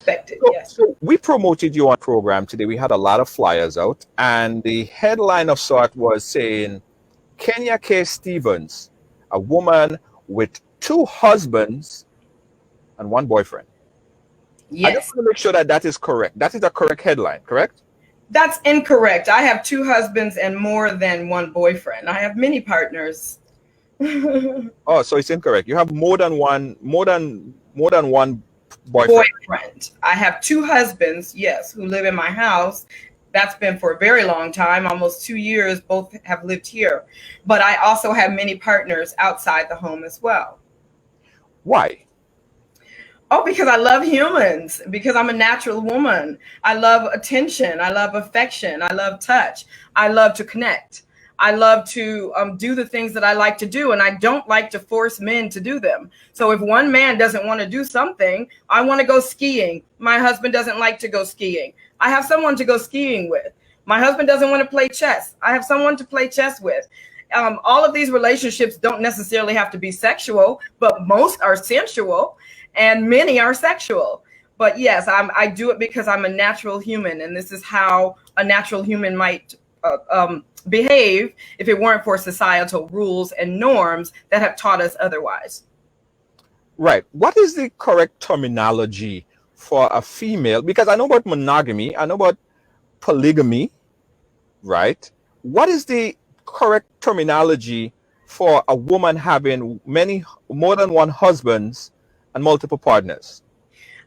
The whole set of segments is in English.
Expected, So, yes. so we promoted you on program today. We had a lot of flyers out, and the headline of sort was saying Kenya K. Stevens, a woman with two husbands and one boyfriend. I just Yes. want to make sure that that is correct. That is a correct headline, correct? That's incorrect. I have two husbands and more than one boyfriend. I have many partners. Oh, so it's incorrect. You have more than one boyfriend. Boyfriend. I have two husbands, yes, who live in my house. That's been for a very long time, almost 2 years. Both have lived here. But I also have many partners outside the home as well. Why? Oh, because I love humans, because I'm a natural woman. I love attention. I love affection. I love touch. I love to connect. I love to do the things that I like to do, and I don't like to force men to do them. So if one man doesn't want to do something, I want to go skiing. My husband doesn't like to go skiing. I have someone to go skiing with. My husband doesn't want to play chess. I have someone to play chess with. All of these relationships don't necessarily have to be sexual, but most are sensual and many are sexual. But yes, I do it because I'm a natural human, and this is how a natural human might behave if it weren't for societal rules and norms that have taught us otherwise. Right. What is the correct terminology for a female? Because I know about monogamy, I know about polygamy, right? What is the correct terminology for a woman having more than one husbands and multiple partners?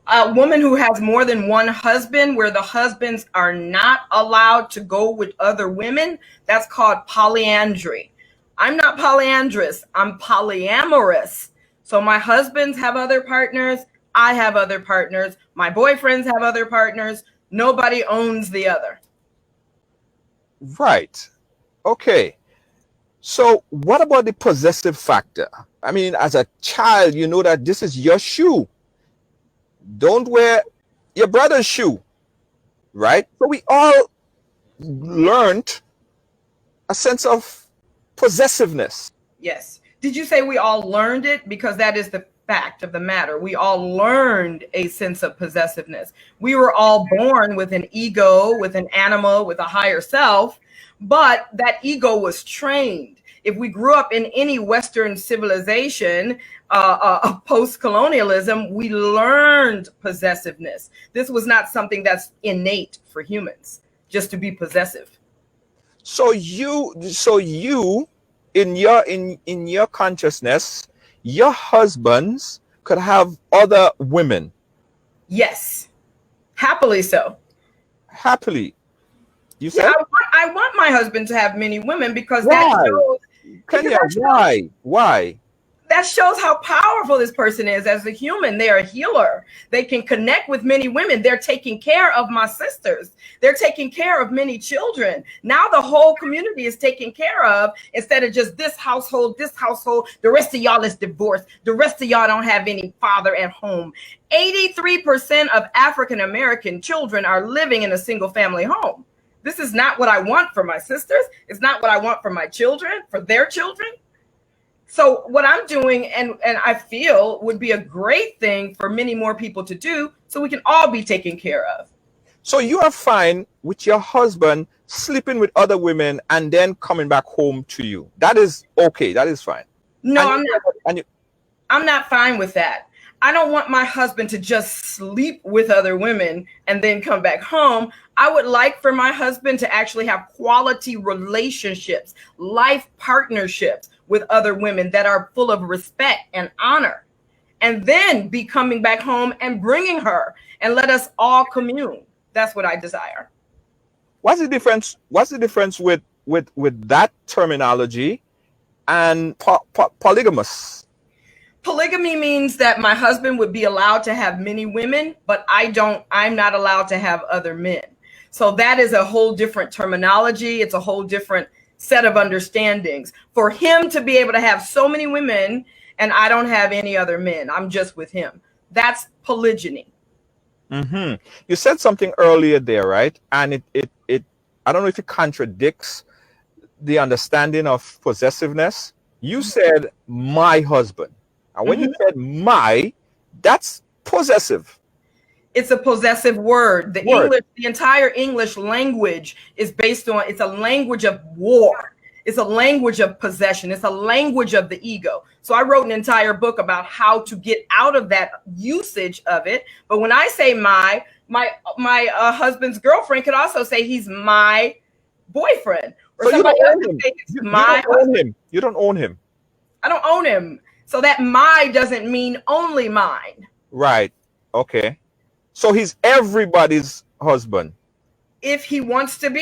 A woman who has more than one husband, where the husbands are not allowed to go with other women, that's called polyandry. I'm not polyandrous, I'm polyamorous. So my husbands have other partners, I have other partners, my boyfriends have other partners, nobody owns the other. Right. Okay. So what about the possessive factor? I mean, as a child, you know that this is your shoe. Don't wear your brother's shoe, right? So we all learned a sense of possessiveness. Yes. Did you say we all learned it? Because that is the fact of the matter. We all learned a sense of possessiveness. We were all born with an ego, with an animal, with a higher self, but that ego was trained. If we grew up in any Western civilization, post-colonialism, we learned possessiveness. This was not something that's innate for humans, just to be possessive. So you in your consciousness, your husbands could have other women. Yes, happily so. Happily. You said? Yeah, I want my husband to have many women because Why? that shows. Kenya, why? Why? That shows how powerful this person is as a human. They're a healer. They can connect with many women. They're taking care of my sisters. They're taking care of many children. Now the whole community is taken care of instead of just this household. The rest of y'all is divorced. The rest of y'all don't have any father at home. 83% of African-American children are living in a single family home. This is not what I want for my sisters. It's not what I want for my children, for their children. So what I'm doing, and I feel would be a great thing for many more people to do, so we can all be taken care of. So you are fine with your husband sleeping with other women and then coming back home to you. That is okay. That is fine. No, I'm not fine with that. I don't want my husband to just sleep with other women and then come back home. I would like for my husband to actually have quality relationships, life partnerships with other women that are full of respect and honor, and then be coming back home and bringing her and let us all commune. That's what I desire. What's the difference? What's the difference with that terminology and polygamous? Polygamy means that my husband would be allowed to have many women, but I'm not allowed to have other men. So that is a whole different terminology. It's a whole different set of understandings. For him to be able to have so many women and I don't have any other men, I'm just with him. That's polygyny. Mm-hmm. You said something earlier there, right? And it I don't know if it contradicts the understanding of possessiveness. You said my husband. And when you said my, that's possessive. It's a possessive word. The entire English language is based on, it's a language of war. It's a language of possession. It's a language of the ego. So I wrote an entire book about how to get out of that usage of it. But when I say my husband's girlfriend could also say he's my boyfriend, or so somebody else could say it's my husband. You don't own him. I don't own him. So that my doesn't mean only mine. Right. Okay. So he's everybody's husband. If he wants to be.